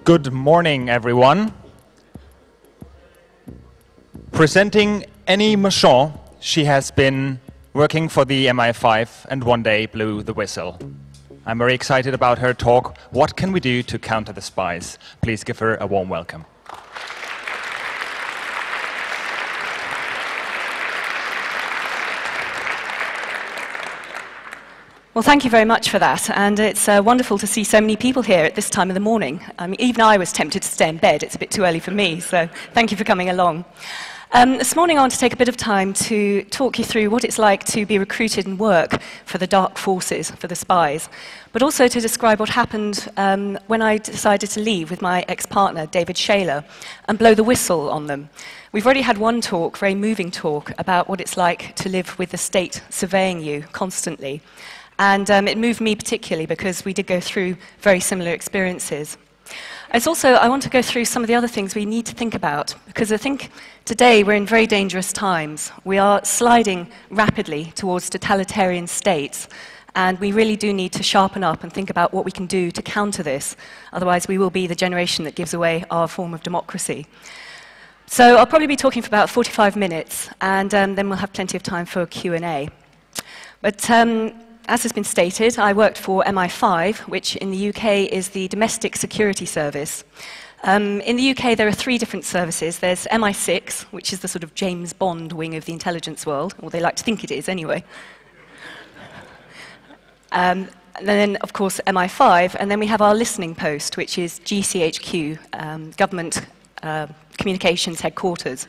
Good morning, everyone. Presenting Annie Machon, she has been working for the MI5 and one day blew the whistle. I'm very excited about her talk, What Can We Do to Counter the Spies? Please give her a warm welcome. Well, thank you very much for that, and it's wonderful to see so many people here at this time of the morning. I mean, even I was tempted to stay in bed. It's a bit too early for me, so thank you for coming along. This morning I want to take a bit of time to talk you through what it's like to be recruited and work for the dark forces, for the spies, but also to describe what happened when I decided to leave with my ex-partner, David Shaler, and blow the whistle on them. We've already had one talk, very moving talk, about what it's like to live with the state surveying you constantly. And it moved me particularly because we did go through very similar experiences. It's also, I want to go through some of the other things we need to think about, because I think today we're in very dangerous times. We are sliding rapidly towards totalitarian states, and we really do need to sharpen up and think about what we can do to counter this. Otherwise, we will be the generation that gives away our form of democracy. So I'll probably be talking for about 45 minutes, and then we'll have plenty of time for Q&A. But as has been stated, I worked for MI5, which in the UK is the Domestic Security Service. In the UK, there are three different services. There's MI6, which is the sort of James Bond wing of the intelligence world, or they like to think it is anyway. And then, of course, MI5, and then we have our listening post, which is GCHQ, Government Communications Headquarters.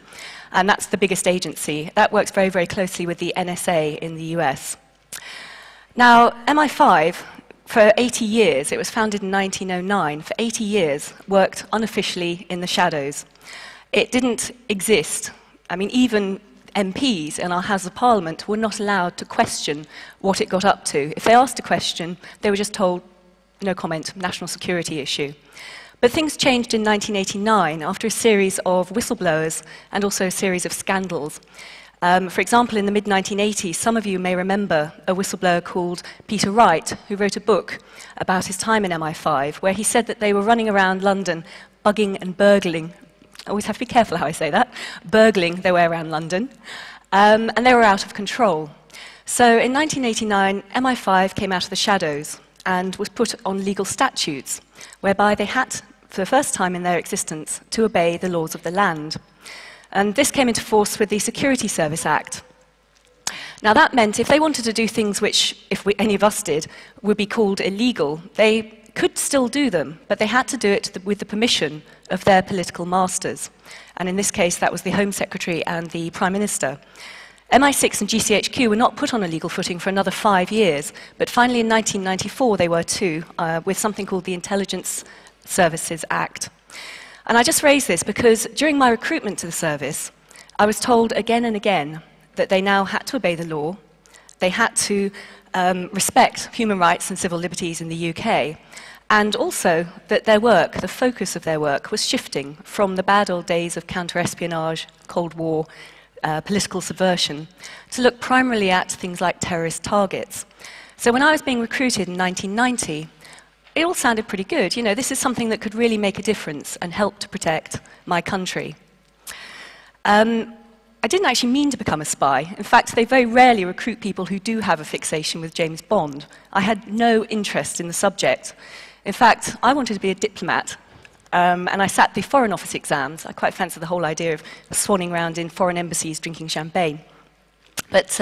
And that's the biggest agency. That works very, very closely with the NSA in the US. Now, MI5, for 80 years, it was founded in 1909, for 80 years, worked unofficially in the shadows. It didn't exist. I mean, even MPs in our House of Parliament were not allowed to question what it got up to. If they asked a question, they were just told, no comment, national security issue. But things changed in 1989 after a series of whistleblowers and also a series of scandals. For example, in the mid-1980s, some of you may remember a whistleblower called Peter Wright, who wrote a book about his time in MI5, where he said that they were running around London bugging and burgling. I always have to be careful how I say that. Burgling their way around London. And they were out of control. So in 1989, MI5 came out of the shadows and was put on legal statutes, whereby they had, for the first time in their existence, to obey the laws of the land. And this came into force with the Security Service Act. Now that meant if they wanted to do things which, if any of us did, would be called illegal, they could still do them, but they had to do it with the permission of their political masters. And in this case, that was the Home Secretary and the Prime Minister. MI6 and GCHQ were not put on a legal footing for another 5 years, but finally in 1994 they were too, with something called the Intelligence Services Act. And I just raise this because during my recruitment to the service, I was told again and again that they now had to obey the law, they had to respect human rights and civil liberties in the UK, and also that their work, the focus of their work, was shifting from the bad old days of counter-espionage, Cold War, political subversion, to look primarily at things like terrorist targets. So when I was being recruited in 1990, it all sounded pretty good. You know, this is something that could really make a difference and help to protect my country. I didn't actually mean to become a spy. In fact, they very rarely recruit people who do have a fixation with James Bond. I had no interest in the subject. In fact, I wanted to be a diplomat, and I sat the Foreign Office exams. I quite fancied the whole idea of swanning around in foreign embassies drinking champagne. But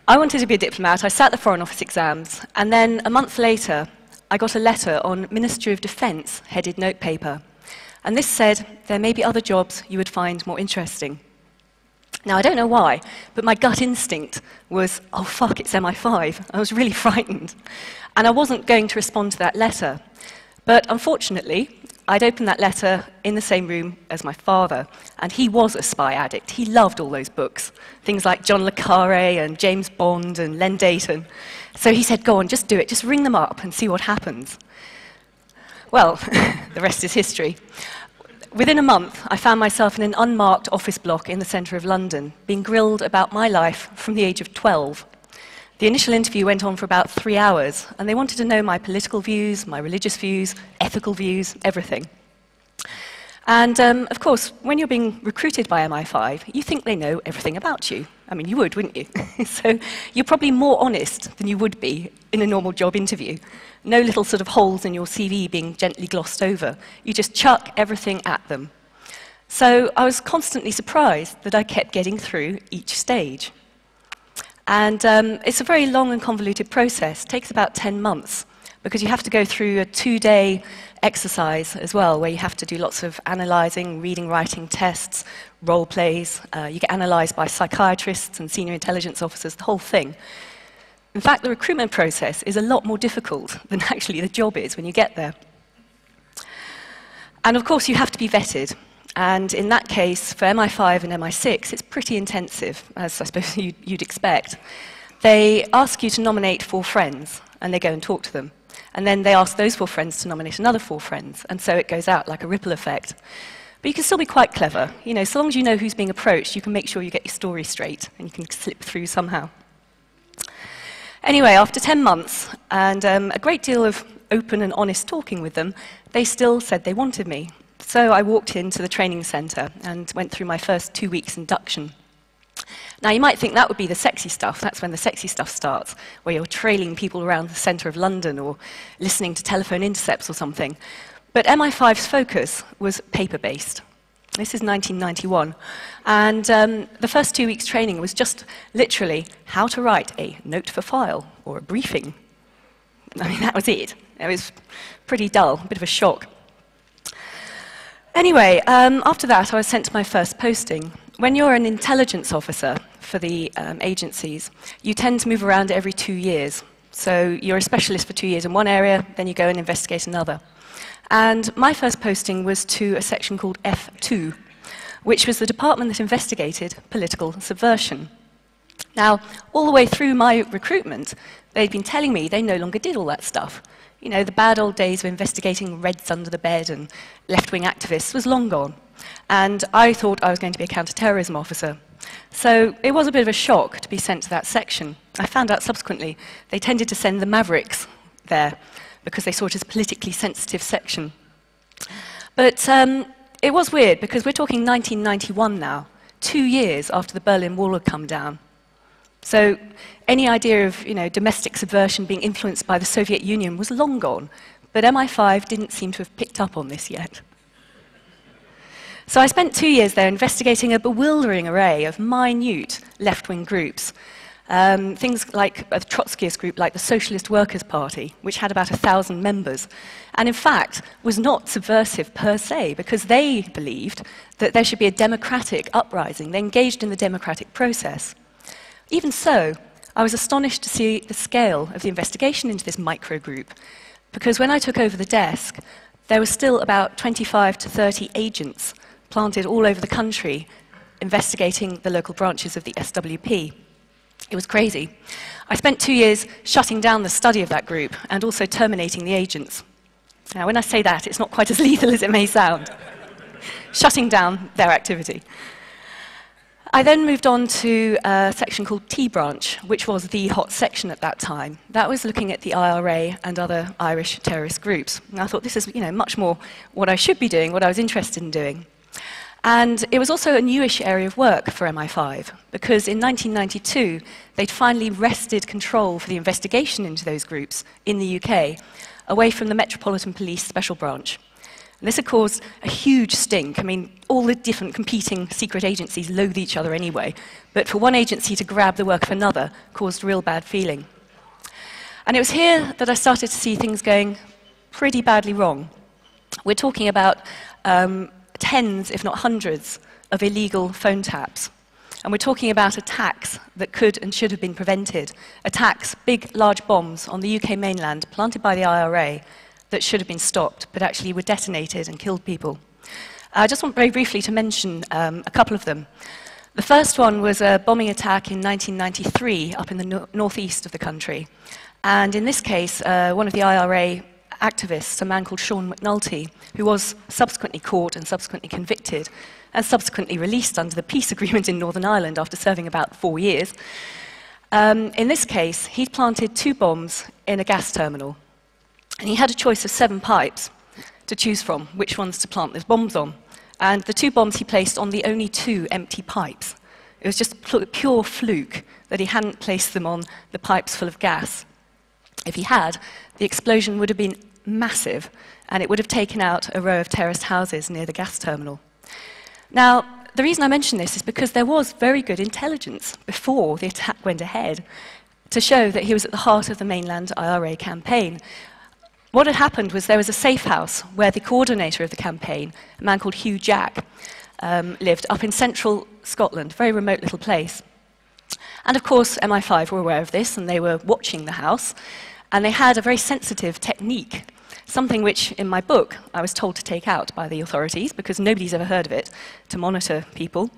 I wanted to be a diplomat. I sat the Foreign Office exams, and then a month later, I got a letter on Ministry of Defence headed notepaper. And this said, there may be other jobs you would find more interesting. Now, I don't know why, but my gut instinct was, oh fuck, it's MI5. I was really frightened. And I wasn't going to respond to that letter. But unfortunately, I'd opened that letter in the same room as my father, and he was a spy addict. He loved all those books, things like John le Carré and James Bond and Len Dayton. So he said, go on, just do it, just ring them up and see what happens. Well, the rest is history. Within a month, I found myself in an unmarked office block in the centre of London, being grilled about my life from the age of 12. The initial interview went on for about 3 hours, and they wanted to know my political views, my religious views, ethical views, everything. And of course, when you're being recruited by MI5, you think they know everything about you. I mean, you would, wouldn't you? So you're probably more honest than you would be in a normal job interview. No little sort of holes in your CV being gently glossed over. You just chuck everything at them. So I was constantly surprised that I kept getting through each stage. And it's a very long and convoluted process. It takes about 10 months, because you have to go through a 2-day exercise as well, where you have to do lots of analysing, reading, writing tests, role plays. You get analysed by psychiatrists and senior intelligence officers, the whole thing. In fact, the recruitment process is a lot more difficult than actually the job is when you get there. And of course, you have to be vetted. And in that case, for MI5 and MI6, it's pretty intensive, as I suppose you'd expect. They ask you to nominate 4 friends, and they go and talk to them. And then they ask those 4 friends to nominate another 4 friends, and so it goes out like a ripple effect. But you can still be quite clever. You know, so long as you know who's being approached, you can make sure you get your story straight, and you can slip through somehow. Anyway, after 10 months, and a great deal of open and honest talking with them, they still said they wanted me. So I walked into the training centre and went through my first 2 weeks induction. Now, you might think that would be the sexy stuff. That's when the sexy stuff starts, where you're trailing people around the centre of London or listening to telephone intercepts or something. But MI5's focus was paper-based. This is 1991. And the first 2 weeks' training was just literally how to write a note for file or a briefing. I mean, that was it. It was pretty dull, a bit of a shock. Anyway, after that, I was sent to my first posting. When you're an intelligence officer for the agencies, you tend to move around every 2 years. So you're a specialist for 2 years in one area, then you go and investigate another. And my first posting was to a section called F2, which was the department that investigated political subversion. Now, all the way through my recruitment, they'd been telling me they no longer did all that stuff. You know, the bad old days of investigating Reds under the bed and left-wing activists was long gone. And I thought I was going to be a counter-terrorism officer. So it was a bit of a shock to be sent to that section. I found out subsequently they tended to send the Mavericks there because they saw it as a politically sensitive section. But it was weird because we're talking 1991 now, 2 years after the Berlin Wall had come down. So any idea of, domestic subversion being influenced by the Soviet Union was long gone, but MI5 didn't seem to have picked up on this yet. So I spent 2 years there investigating a bewildering array of minute left-wing groups. Things like a Trotskyist group like the Socialist Workers' Party, which had about 1,000 members, and in fact was not subversive per se, because they believed that there should be a democratic uprising. They engaged in the democratic process. Even so, I was astonished to see the scale of the investigation into this micro-group, because when I took over the desk, there were still about 25 to 30 agents planted all over the country investigating the local branches of the SWP. It was crazy. I spent 2 years shutting down the study of that group and also terminating the agents. Now, when I say that, it's not quite as lethal as it may sound. Shutting down their activity. I then moved on to a section called T Branch, which was the hot section at that time. That was looking at the IRA and other Irish terrorist groups. And I thought this is, much more what I should be doing, what I was interested in doing. And it was also a newish area of work for MI5, because in 1992, they'd finally wrested control for the investigation into those groups in the UK, away from the Metropolitan Police Special Branch. And this had caused a huge stink. I mean, all the different competing secret agencies loathe each other anyway, but for one agency to grab the work of another caused real bad feeling. And it was here that I started to see things going pretty badly wrong. We're talking about tens, if not hundreds, of illegal phone taps. And we're talking about attacks that could and should have been prevented. Attacks, big, large bombs on the UK mainland planted by the IRA that should have been stopped, but actually were detonated and killed people. I just want very briefly to mention a couple of them. The first one was a bombing attack in 1993 up in the northeast of the country. And in this case, one of the IRA activists, a man called Sean McNulty, who was subsequently caught and subsequently convicted and subsequently released under the peace agreement in Northern Ireland after serving about 4 years. In this case, he'd planted 2 bombs in a gas terminal, and he had a choice of 7 pipes to choose from, which ones to plant those bombs on. And the 2 bombs he placed on the only 2 empty pipes. It was just pure fluke that he hadn't placed them on the pipes full of gas. If he had, the explosion would have been massive, and it would have taken out a row of terraced houses near the gas terminal. Now, the reason I mention this is because there was very good intelligence before the attack went ahead to show that he was at the heart of the mainland IRA campaign. What had happened was there was a safe house where the coordinator of the campaign, a man called Hugh Jack, lived up in central Scotland, a very remote little place. And of course, MI5 were aware of this, and they were watching the house, and they had a very sensitive technique, something which, in my book, I was told to take out by the authorities, because nobody's ever heard of it, to monitor people.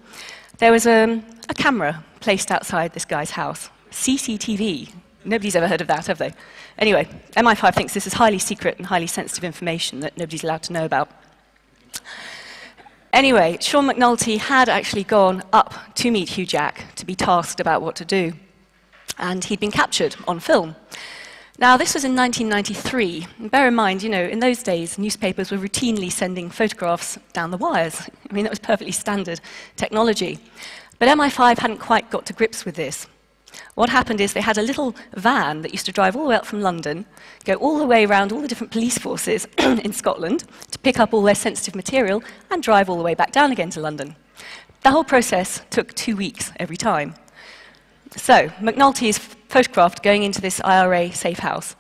There was a camera placed outside this guy's house, CCTV. Nobody's ever heard of that, have they? Anyway, MI5 thinks this is highly secret and highly sensitive information that nobody's allowed to know about. Anyway, Sean McNulty had actually gone up to meet Hugh Jack to be tasked about what to do, and he'd been captured on film. Now, this was in 1993. And bear in mind, you know, in those days, newspapers were routinely sending photographs down the wires. I mean, that was perfectly standard technology. But MI5 hadn't quite got to grips with this. What happened is they had a little van that used to drive all the way up from London, go all the way around all the different police forces in Scotland to pick up all their sensitive material and drive all the way back down again to London. The whole process took 2 weeks every time. So, McNulty is photographed going into this IRA safe house.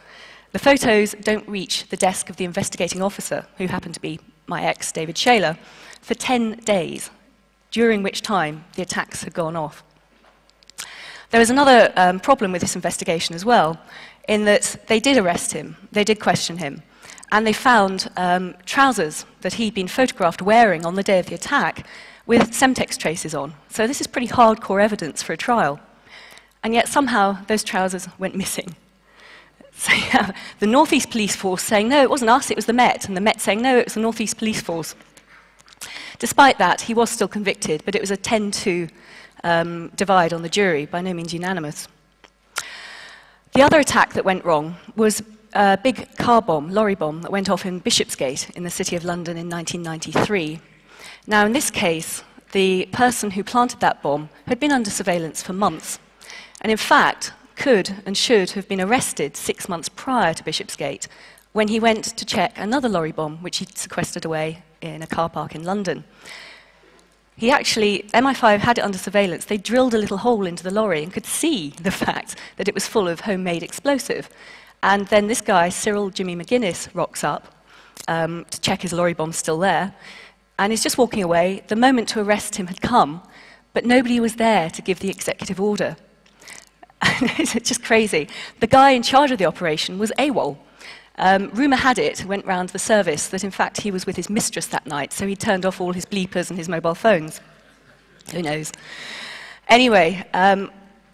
The photos don't reach the desk of the investigating officer, who happened to be my ex, David Shaler, for 10 days, during which time the attacks had gone off. There was another problem with this investigation as well, in that they did arrest him, they did question him, and they found trousers that he'd been photographed wearing on the day of the attack with Semtex traces on. So this is pretty hardcore evidence for a trial. And yet somehow those trousers went missing. So you have the North East Police Force saying, no, it wasn't us, it was the Met, and the Met saying, no, it was the North East Police Force. Despite that, he was still convicted, but it was a 10-2 divide on the jury, by no means unanimous. The other attack that went wrong was a big car bomb, lorry bomb, that went off in Bishopsgate in the City of London in 1993. Now, in this case, the person who planted that bomb had been under surveillance for months, and in fact could and should have been arrested 6 months prior to Bishopsgate when he went to check another lorry bomb which he'd sequestered away in a car park in London. He actually, MI5 had it under surveillance. They drilled a little hole into the lorry and could see the fact that it was full of homemade explosive. And then this guy, Cyril Jimmy McGuinness, rocks up to check his lorry bomb's still there, and he's just walking away. The moment to arrest him had come, but nobody was there to give the executive order. It's just crazy. The guy in charge of the operation was AWOL. Rumour had it, went round the service, that in fact he was with his mistress that night, so he turned off all his bleepers and his mobile phones. Who knows? Anyway,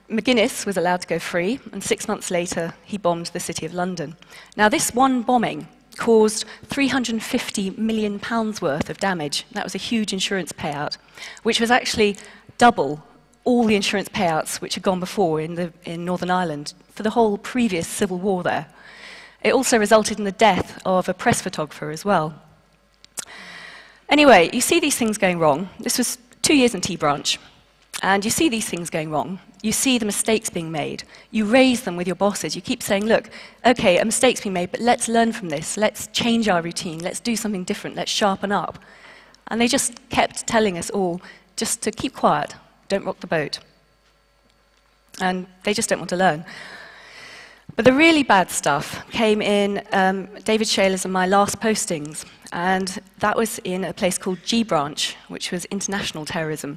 McGuinness was allowed to go free, and 6 months later he bombed the City of London. Now, this one bombing caused £350 million worth of damage. That was a huge insurance payout, which was actually double all the insurance payouts which had gone before in Northern Ireland for the whole previous civil war there. It also resulted in the death of a press photographer as well. Anyway, you see these things going wrong. This was 2 years in T-Branch. And you see these things going wrong. You see the mistakes being made. You raise them with your bosses. You keep saying, look, okay, a mistake's been made, but let's learn from this. Let's change our routine. Let's do something different. Let's sharpen up. And they just kept telling us all just to keep quiet. Don't rock the boat. And they just don't want to learn. But the really bad stuff came in David Shaler's and my last postings, and that was in a place called G Branch, which was international terrorism.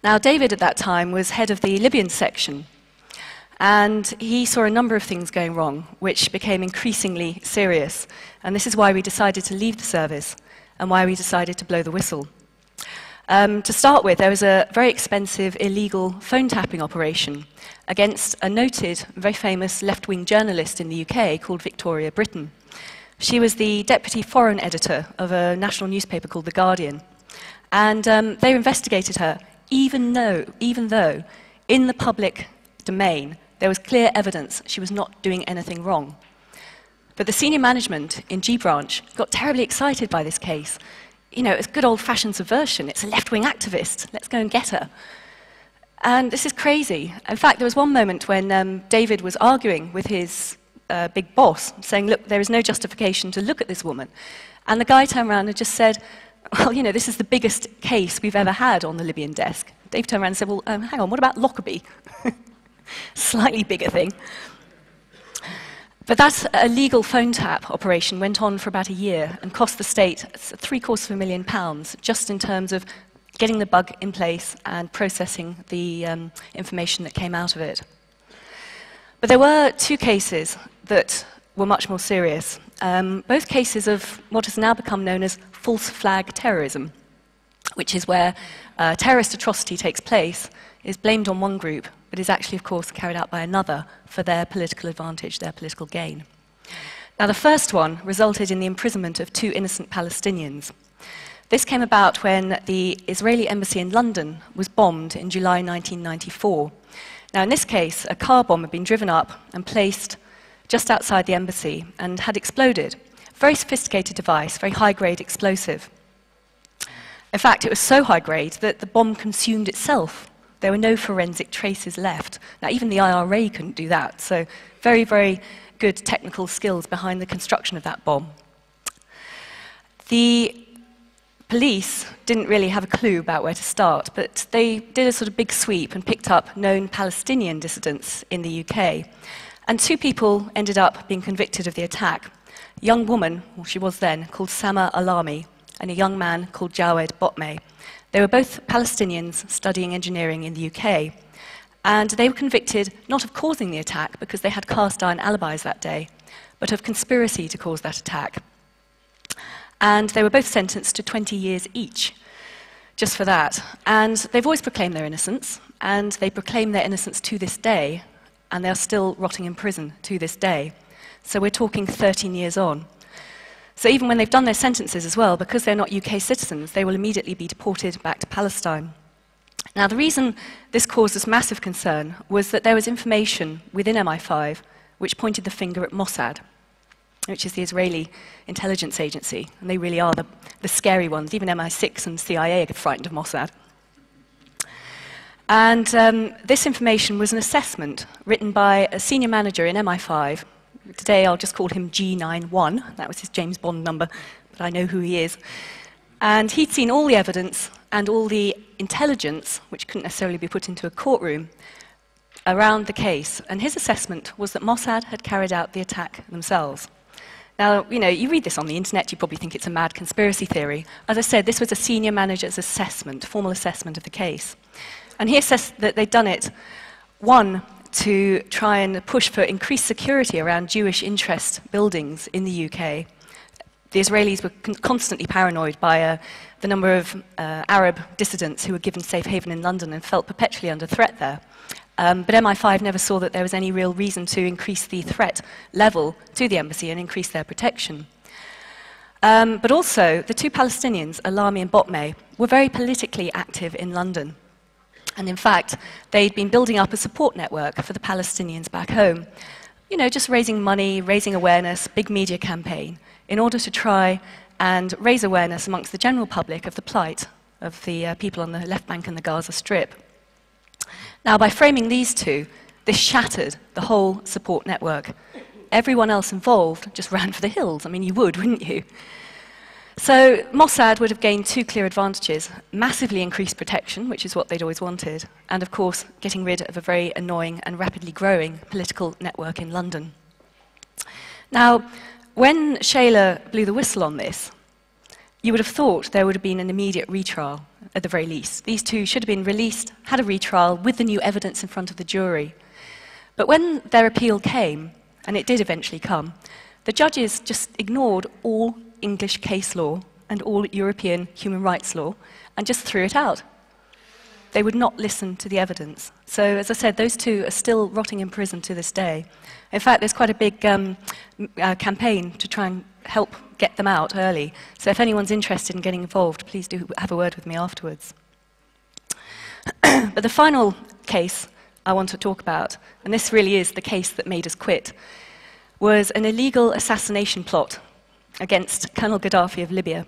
Now, David at that time was head of the Libyan section, and he saw a number of things going wrong, which became increasingly serious, and this is why we decided to leave the service and why we decided to blow the whistle. To start with, there was a very expensive illegal phone tapping operation against a noted, very famous left-wing journalist in the UK called Victoria Britton. She was the deputy foreign editor of a national newspaper called The Guardian. And they investigated her, even though in the public domain, there was clear evidence she was not doing anything wrong. But the senior management in G Branch got terribly excited by this case. You know, it's good old-fashioned subversion. It's a left-wing activist. Let's go and get her. And this is crazy. In fact, there was one moment when David was arguing with his big boss, saying, look, there is no justification to look at this woman. And the guy turned around and just said, well, you know, this is the biggest case we've ever had on the Libyan desk. Dave turned around and said, well, hang on, what about Lockerbie? Slightly bigger thing. But that illegal phone tap operation went on for about a year and cost the state £750,000 just in terms of getting the bug in place and processing the information that came out of it. But there were two cases that were much more serious, both cases of what has now become known as false flag terrorism, which is where terrorist atrocity takes place, is blamed on one group, but is actually, of course, carried out by another for their political advantage, their political gain. Now, the first one resulted in the imprisonment of 2 innocent Palestinians. This came about when the Israeli embassy in London was bombed in July 1994. Now, in this case, a car bomb had been driven up and placed just outside the embassy and had exploded. Very sophisticated device, very high-grade explosive. In fact, it was so high-grade that the bomb consumed itself. There were no forensic traces left. Now, even the IRA couldn't do that, so very, very good technical skills behind the construction of that bomb. The police didn't really have a clue about where to start, but they did a sort of big sweep and picked up known Palestinian dissidents in the UK. And 2 people ended up being convicted of the attack. A young woman, well, she was then, called Sama Alami, and a young man called Jawed Botmeh. They were both Palestinians studying engineering in the UK, and they were convicted not of causing the attack, because they had cast iron alibis that day, but of conspiracy to cause that attack. And they were both sentenced to 20 years each, just for that. And they've always proclaimed their innocence, and they proclaim their innocence to this day, and they're still rotting in prison to this day. So we're talking 13 years on. So even when they've done their sentences as well, because they're not UK citizens, they will immediately be deported back to Palestine. Now, the reason this caused us massive concern was that there was information within MI5 which pointed the finger at Mossad, which is the Israeli intelligence agency, and they really are the scary ones. Even MI6 and CIA get frightened of Mossad. And this information was an assessment written by a senior manager in MI5. Today I'll just call him G91, that was his James Bond number, but I know who he is. And he'd seen all the evidence and all the intelligence, which couldn't necessarily be put into a courtroom, around the case. And his assessment was that Mossad had carried out the attack themselves. Now, you know, you read this on the internet, you probably think it's a mad conspiracy theory. As I said, this was a senior manager's assessment, formal assessment of the case. And he assessed that they'd done it, one, to try and push for increased security around Jewish interest buildings in the UK. The Israelis were constantly paranoid by the number of Arab dissidents who were given safe haven in London and felt perpetually under threat there. But MI5 never saw that there was any real reason to increase the threat level to the embassy and increase their protection. But also, the 2 Palestinians, Alami and Botmeh, were very politically active in London. And in fact, they'd been building up a support network for the Palestinians back home. You know, just raising money, raising awareness, big media campaign, in order to try and raise awareness amongst the general public of the plight of the people on the left bank and the Gaza Strip. Now, by framing these 2, this shattered the whole support network. Everyone else involved just ran for the hills. I mean, you would, wouldn't you? So Mossad would have gained 2 clear advantages: massively increased protection, which is what they'd always wanted, and of course getting rid of a very annoying and rapidly growing political network in London. Now, when Shayla blew the whistle on this, you would have thought there would have been an immediate retrial, at the very least. These 2 should have been released, had a retrial with the new evidence in front of the jury. But when their appeal came, and it did eventually come, the judges just ignored all English case law and all European human rights law and just threw it out. They would not listen to the evidence. So, as I said, those 2 are still rotting in prison to this day. In fact, there's quite a big campaign to try and help get them out early. So if anyone's interested in getting involved, please do have a word with me afterwards. But the final case I want to talk about, and this really is the case that made us quit, was an illegal assassination plot against Colonel Gaddafi of Libya.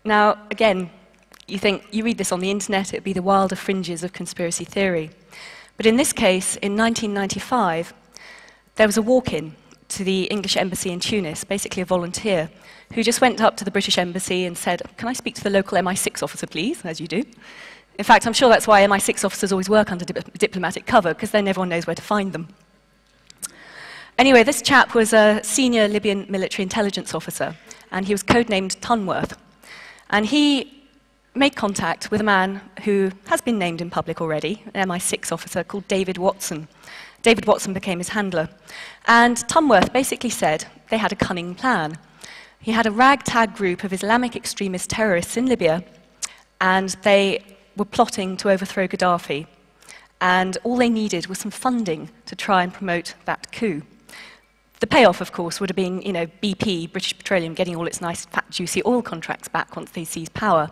Now, again, you read this on the internet, it would be the wilder fringes of conspiracy theory. But in this case, in 1995, there was a walk-in to the English embassy in Tunis, basically a volunteer, who just went up to the British embassy and said, "Can I speak to the local MI6 officer, please?" As you do. In fact, I'm sure that's why MI6 officers always work under diplomatic cover, because then everyone knows where to find them. Anyway, this chap was a senior Libyan military intelligence officer, and he was codenamed Tunworth. And he made contact with a man who has been named in public already, an MI6 officer called David Watson. David Watson became his handler. And Tunworth basically said they had a cunning plan. He had a ragtag group of Islamic extremist terrorists in Libya, and they were plotting to overthrow Gaddafi. And all they needed was some funding to try and promote that coup. The payoff, of course, would have been, BP, British Petroleum, getting all its nice, fat, juicy oil contracts back once they seized power.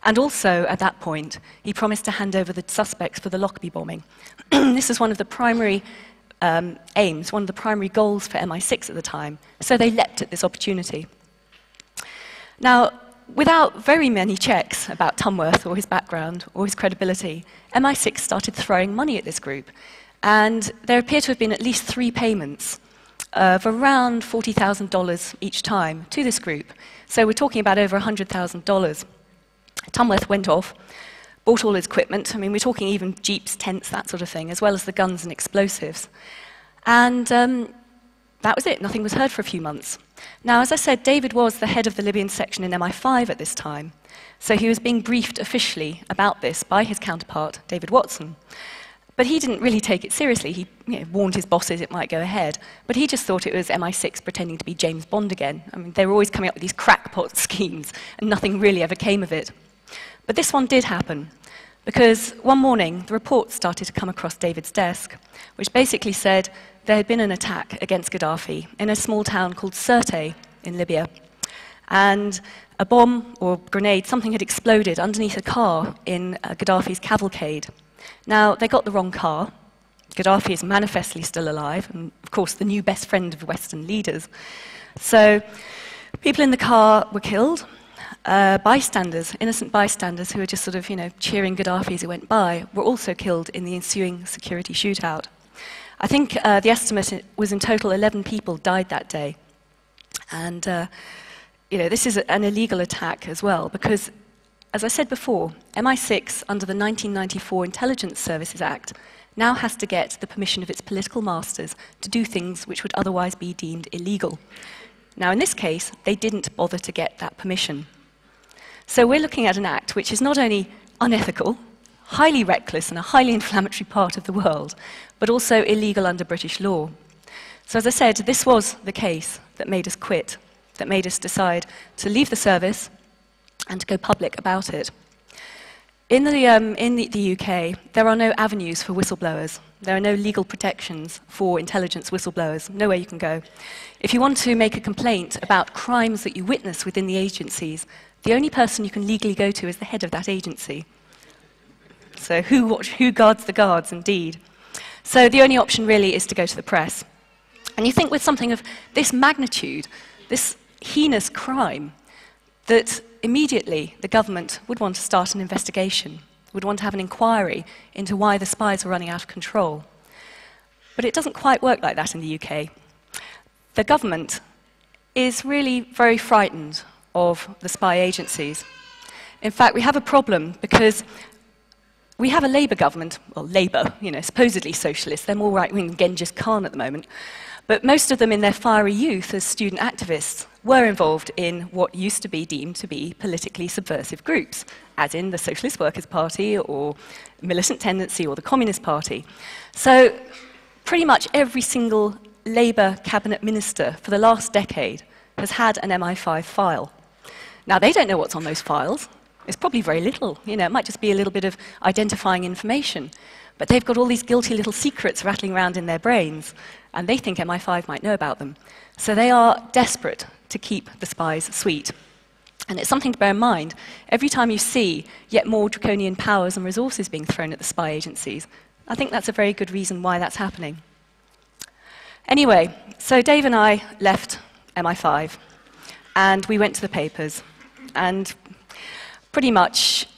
And also, at that point, he promised to hand over the suspects for the Lockerbie bombing. This was one of the primary aims, one of the primary goals for MI6 at the time, so they leapt at this opportunity. Now, without very many checks about Tunworth or his background or his credibility, MI6 started throwing money at this group. And there appear to have been at least 3 payments of around $40,000 each time to this group. So we're talking about over $100,000. Tunworth went off, bought all his equipment. I mean, we're talking even jeeps, tents, that sort of thing, as well as the guns and explosives. And that was it. Nothing was heard for a few months. Now, as I said, David was the head of the Libyan section in MI5 at this time. So he was being briefed officially about this by his counterpart, David Watson. But he didn't really take it seriously. He warned his bosses it might go ahead. But he just thought it was MI6 pretending to be James Bond again. I mean, they were always coming up with these crackpot schemes, and nothing really ever came of it. But this one did happen, because one morning, the report started to come across David's desk, which basically said there had been an attack against Gaddafi in a small town called Sirte in Libya. And a bomb or grenade, something had exploded underneath a car in Gaddafi's cavalcade. Now, they got the wrong car. Gaddafi is manifestly still alive, and of course, the new best friend of Western leaders. So, people in the car were killed. Bystanders, innocent bystanders who were just sort of, cheering Gaddafi as he went by, were also killed in the ensuing security shootout. I think the estimate was in total 11 people died that day. And, this is an illegal attack as well, because as I said before, MI6, under the 1994 Intelligence Services Act, now has to get the permission of its political masters to do things which would otherwise be deemed illegal. Now, in this case, they didn't bother to get that permission. So we're looking at an act which is not only unethical, highly reckless, and a highly inflammatory part of the world, but also illegal under British law. So as I said, this was the case that made us quit, that made us decide to leave the service and to go public about it. In the UK, there are no avenues for whistleblowers. There are no legal protections for intelligence whistleblowers, nowhere you can go. If you want to make a complaint about crimes that you witness within the agencies, the only person you can legally go to is the head of that agency. So who guards the guards, indeed? So the only option really is to go to the press. And you think with something of this magnitude, this heinous crime, that immediately the government would want to start an investigation, would want to have an inquiry into why the spies were running out of control. But it doesn't quite work like that in the UK. The government is really very frightened of the spy agencies. In fact, we have a problem because we have a Labour government, well, Labour, supposedly socialist. They're more right-wing than Genghis Khan at the moment. But most of them in their fiery youth as student activists were involved in what used to be deemed to be politically subversive groups, as in the Socialist Workers' Party or Militant Tendency or the Communist Party. So pretty much every single Labour cabinet minister for the last decade has had an MI5 file. Now, they don't know what's on those files. It's probably very little. It might just be a little bit of identifying information. But they've got all these guilty little secrets rattling around in their brains, and they think MI5 might know about them. So they are desperate to keep the spies sweet. And it's something to bear in mind. Every time you see yet more draconian powers and resources being thrown at the spy agencies, I think that's a very good reason why that's happening. Anyway, so Dave and I left MI5, and we went to the papers, and pretty much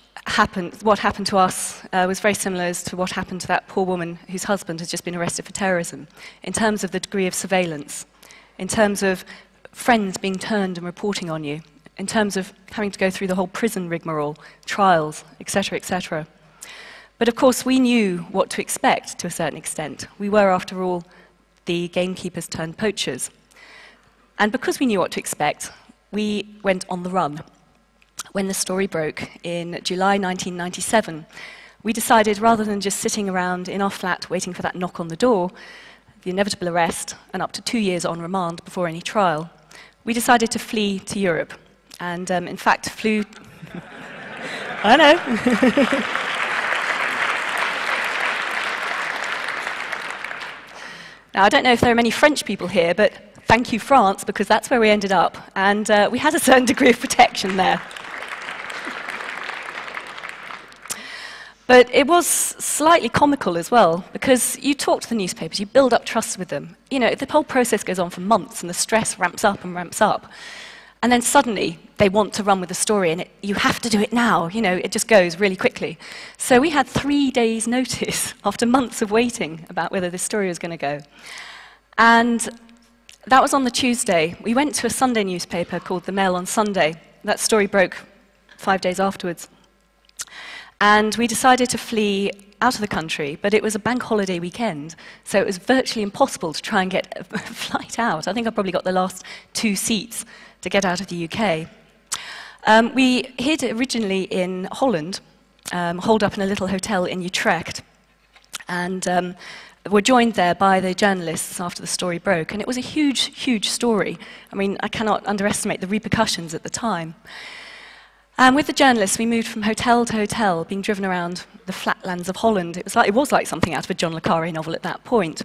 what happened to us was very similar as to what happened to that poor woman whose husband has just been arrested for terrorism, in terms of the degree of surveillance, in terms of friends being turned and reporting on you, in terms of having to go through the whole prison rigmarole, trials, etc., etc. But of course, we knew what to expect to a certain extent. We were, after all, the gamekeepers turned poachers. And because we knew what to expect, we went on the run. When the story broke in July 1997, we decided, rather than just sitting around in our flat waiting for that knock on the door, the inevitable arrest, and up to 2 years on remand before any trial, we decided to flee to Europe. And in fact, flew... I know. Now, I don't know if there are many French people here, but thank you, France, because that's where we ended up. And we had a certain degree of protection there. But it was slightly comical as well, because you talk to the newspapers, you build up trust with them. You know, the whole process goes on for months, and the stress ramps up and ramps up. And then suddenly, they want to run with the story, and you have to do it now. You know, it just goes really quickly. So we had 3 days' notice, after months of waiting, about whether this story was going to go. And that was on the Tuesday. We went to a Sunday newspaper called The Mail on Sunday. That story broke 5 days afterwards. And we decided to flee out of the country, but it was a bank holiday weekend, so it was virtually impossible to try and get a flight out. I think I probably got the last 2 seats to get out of the UK. We hid originally in Holland, holed up in a little hotel in Utrecht, and were joined there by the journalists after the story broke. And it was a huge, huge story. I mean, I cannot underestimate the repercussions at the time. And with the journalists, we moved from hotel to hotel, being driven around the flatlands of Holland. It was like something out of a John le Carré novel at that point.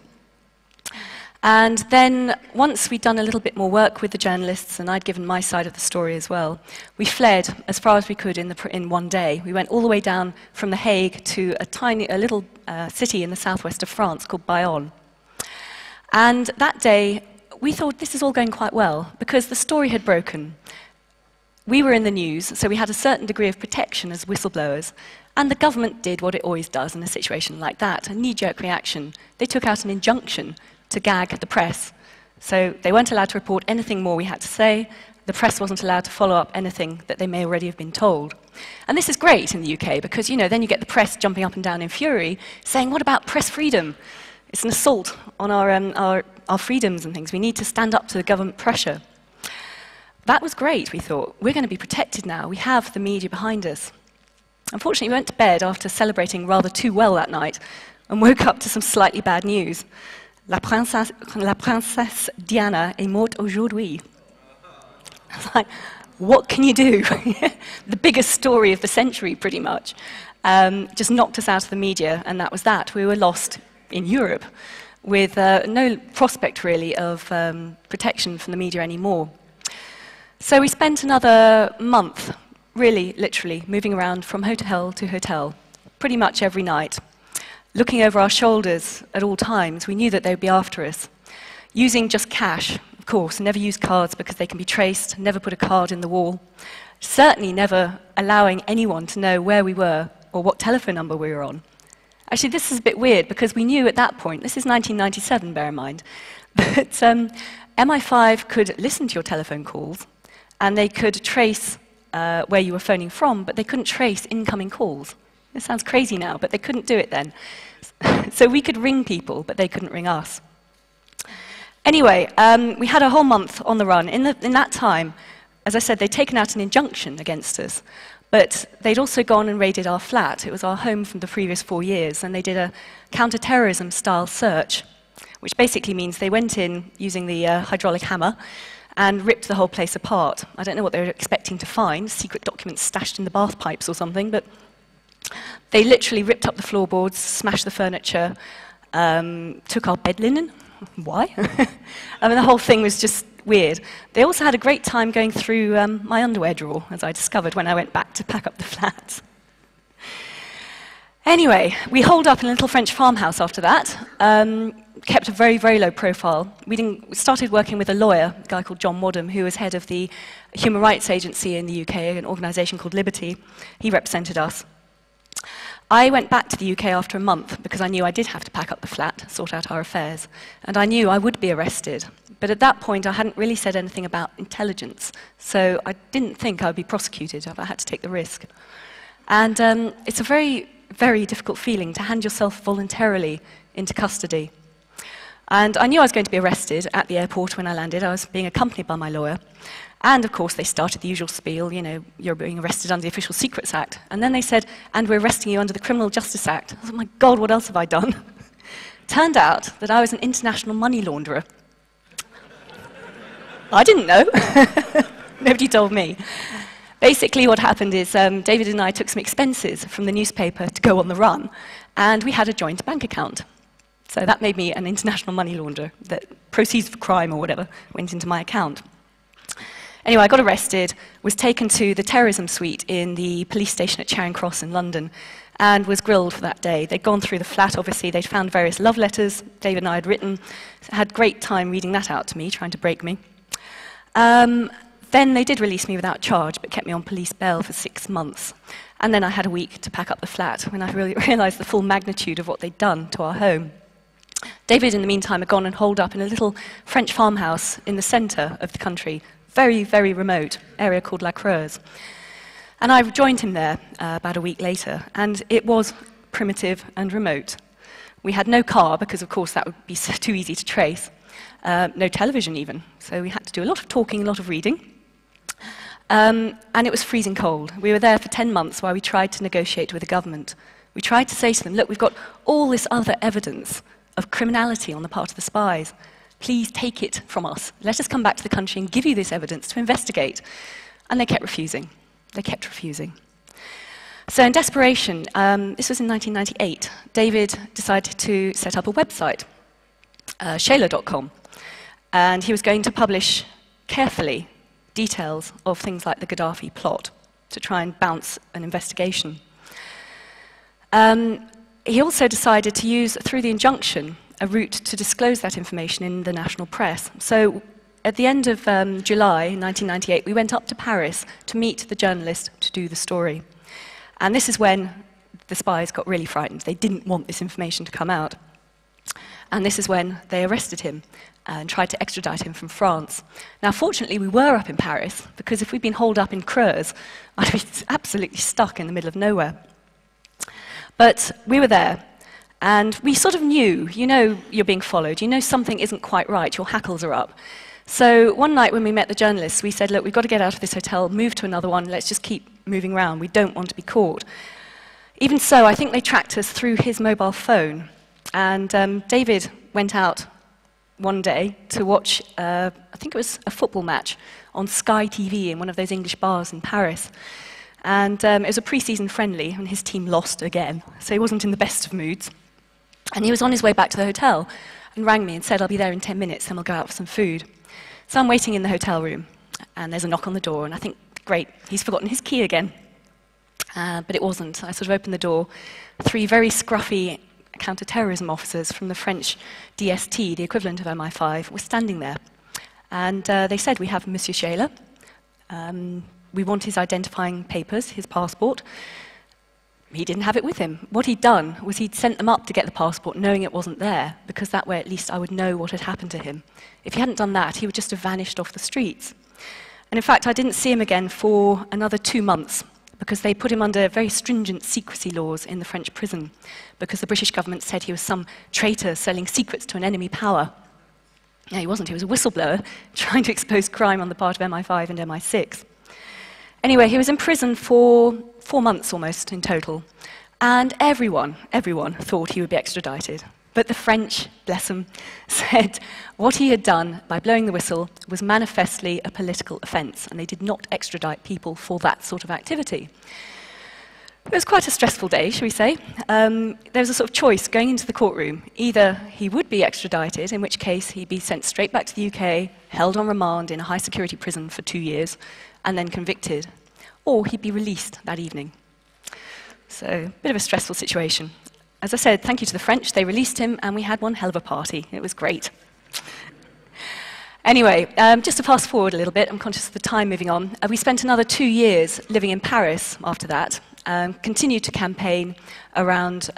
And then, once we'd done a little bit more work with the journalists, and I'd given my side of the story as well, we fled as far as we could in one day. We went all the way down from The Hague to a little city in the southwest of France called Bayonne. And that day, we thought this is all going quite well, because the story had broken. We were in the news, so we had a certain degree of protection as whistleblowers, and the government did what it always does in a situation like that, a knee-jerk reaction. They took out an injunction to gag the press. So they weren't allowed to report anything more we had to say. The press wasn't allowed to follow up anything that they may already have been told. And this is great in the UK, because, you know, then you get the press jumping up and down in fury, saying, what about press freedom? It's an assault on our freedoms and things. We need to stand up to the government pressure. That was great, we thought. We're going to be protected now. We have the media behind us. Unfortunately, we went to bed after celebrating rather too well that night and woke up to some slightly bad news. La princesse Diana est morte aujourd'hui. I was like, what can you do? The biggest story of the century, pretty much. Just knocked us out of the media, and that was that. We were lost in Europe with no prospect, really, of protection from the media anymore. So we spent another month, really, literally, moving around from hotel to hotel, pretty much every night, looking over our shoulders at all times. We knew that they would be after us, using just cash, of course, never use cards because they can be traced, never put a card in the wall, certainly never allowing anyone to know where we were or what telephone number we were on. Actually, this is a bit weird, because we knew at that point, this is 1997, bear in mind, that MI5 could listen to your telephone calls, and they could trace where you were phoning from, but they couldn't trace incoming calls. It sounds crazy now, but they couldn't do it then. So we could ring people, but they couldn't ring us. Anyway, we had a whole month on the run. In that time, as I said, they'd taken out an injunction against us, but they'd also gone and raided our flat. It was our home from the previous 4 years, and they did a counter-terrorism-style search, which basically means they went in using the hydraulic hammer and ripped the whole place apart. I don't know what they were expecting to find, secret documents stashed in the bath pipes or something, but they literally ripped up the floorboards, smashed the furniture, took our bed linen. Why? I mean, the whole thing was just weird. They also had a great time going through my underwear drawer, as I discovered when I went back to pack up the flat. Anyway, we holed up in a little French farmhouse after that, kept a very, very low profile. We started working with a lawyer, a guy called John Wadham, who was head of the Human Rights Agency in the UK, an organisation called Liberty. He represented us. I went back to the UK after a month because I knew I did have to pack up the flat, sort out our affairs, and I knew I would be arrested. But at that point, I hadn't really said anything about intelligence, so I didn't think I would be prosecuted if I had to take the risk. And it's a very, very difficult feeling to hand yourself voluntarily into custody. And I knew I was going to be arrested at the airport when I landed. I was being accompanied by my lawyer. And of course, they started the usual spiel, you know, you're being arrested under the Official Secrets Act. And then they said, and we're arresting you under the Criminal Justice Act. I was like, my God, what else have I done? Turned out that I was an international money launderer. I didn't know. Nobody told me. Basically, what happened is David and I took some expenses from the newspaper to go on the run, and we had a joint bank account. So that made me an international money launderer. That proceeds of crime or whatever went into my account. Anyway, I got arrested, was taken to the terrorism suite in the police station at Charing Cross in London, and was grilled for that day. They'd gone through the flat, obviously. They'd found various love letters David and I had written. Had great time reading that out to me, trying to break me. Then they did release me without charge, but kept me on police bail for 6 months. And then I had a week to pack up the flat when I really realized the full magnitude of what they'd done to our home. David, in the meantime, had gone and holed up in a little French farmhouse in the center of the country, very, very remote area called La Creuse. And I joined him there about a week later, and it was primitive and remote. We had no car, because of course that would be too easy to trace. No television even, so we had to do a lot of talking, a lot of reading. And it was freezing cold. We were there for 10 months while we tried to negotiate with the government. We tried to say to them, look, we've got all this other evidence of criminality on the part of the spies. Please take it from us. Let us come back to the country and give you this evidence to investigate. And they kept refusing. They kept refusing. So in desperation, this was in 1998, David decided to set up a website, Shayla.com. And he was going to publish carefully details of things like the Gaddafi plot to try and bounce an investigation. He also decided to use, through the injunction, a route to disclose that information in the national press. So at the end of July 1998, we went up to Paris to meet the journalist to do the story. And this is when the spies got really frightened. They didn't want this information to come out. And this is when they arrested him and tried to extradite him from France. Now, fortunately, we were up in Paris, because if we'd been holed up in Creuse, I'd be absolutely stuck in the middle of nowhere. But we were there, and we sort of knew, you know you're being followed, you know something isn't quite right, your hackles are up. So one night when we met the journalists, we said, look, we've got to get out of this hotel, move to another one, let's just keep moving around, we don't want to be caught. Even so, I think they tracked us through his mobile phone, and David went out one day to watch, I think it was a football match on Sky TV in one of those English bars in Paris. And it was a pre-season friendly, and his team lost again, so he wasn't in the best of moods. And he was on his way back to the hotel and rang me and said, I'll be there in 10 minutes, then we'll go out for some food. So I'm waiting in the hotel room, and there's a knock on the door, and I think, great, he's forgotten his key again. But it wasn't. I sort of opened the door. 3 very scruffy counter-terrorism officers from the French DST, the equivalent of MI5, were standing there. And they said, we have Monsieur Shayla. We want his identifying papers, his passport. He didn't have it with him. What he'd done was he'd sent them up to get the passport, knowing it wasn't there, because that way at least I would know what had happened to him. If he hadn't done that, he would just have vanished off the streets. And in fact, I didn't see him again for another 2 months, because they put him under very stringent secrecy laws in the French prison, because the British government said he was some traitor selling secrets to an enemy power. No, he wasn't. He was a whistleblower trying to expose crime on the part of MI5 and MI6. Anyway, he was in prison for 4 months almost in total, and everyone thought he would be extradited. But the French, bless them, said what he had done by blowing the whistle was manifestly a political offence, and they did not extradite people for that sort of activity. It was quite a stressful day, shall we say. There was a sort of choice going into the courtroom. Either he would be extradited, in which case he'd be sent straight back to the UK, held on remand in a high-security prison for 2 years, and then convicted, or he'd be released that evening. So, a bit of a stressful situation. As I said, thank you to the French, they released him, and we had one hell of a party. It was great. Anyway, just to fast forward a little bit, I'm conscious of the time moving on. We spent another 2 years living in Paris after that, continued to campaign around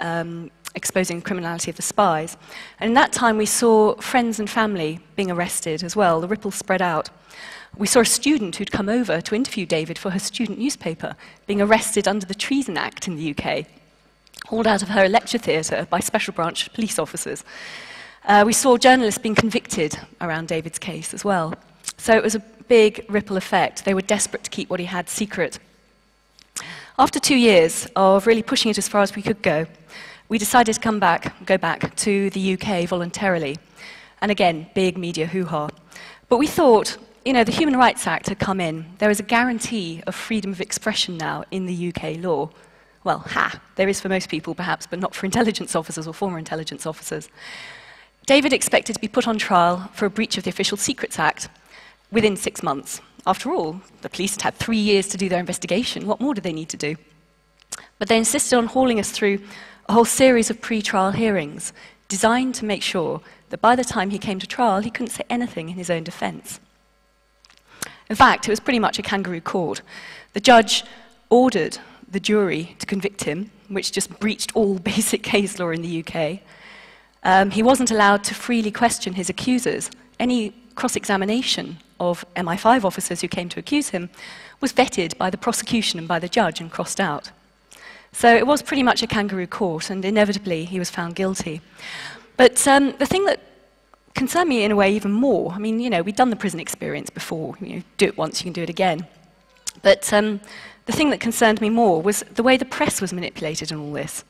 exposing the criminality of the spies. And in that time, we saw friends and family being arrested as well. The ripple spread out. We saw a student who'd come over to interview David for her student newspaper being arrested under the Treason Act in the UK, hauled out of her lecture theatre by special branch police officers. We saw journalists being convicted around David's case as well. So it was a big ripple effect. They were desperate to keep what he had secret. After 2 years of really pushing it as far as we could go, we decided to go back to the UK voluntarily. And again, big media hoo-ha. But we thought, you know, the Human Rights Act had come in. There is a guarantee of freedom of expression now in the UK law. Well, there is for most people perhaps, but not for intelligence officers or former intelligence officers. David expected to be put on trial for a breach of the Official Secrets Act within 6 months. After all, the police had 3 years to do their investigation. What more did they need to do? But they insisted on hauling us through a whole series of pre-trial hearings designed to make sure that by the time he came to trial, he couldn't say anything in his own defense. In fact, it was pretty much a kangaroo court. The judge ordered the jury to convict him, which just breached all basic case law in the UK. He wasn't allowed to freely question his accusers. Any cross-examination of MI5 officers who came to accuse him was vetted by the prosecution and by the judge and crossed out. So it was pretty much a kangaroo court, and inevitably he was found guilty. But the thing that concerned me in a way even more, I mean, you know, we'd done the prison experience before. You know, do it once, you can do it again. But the thing that concerned me more was the way the press was manipulated in all this.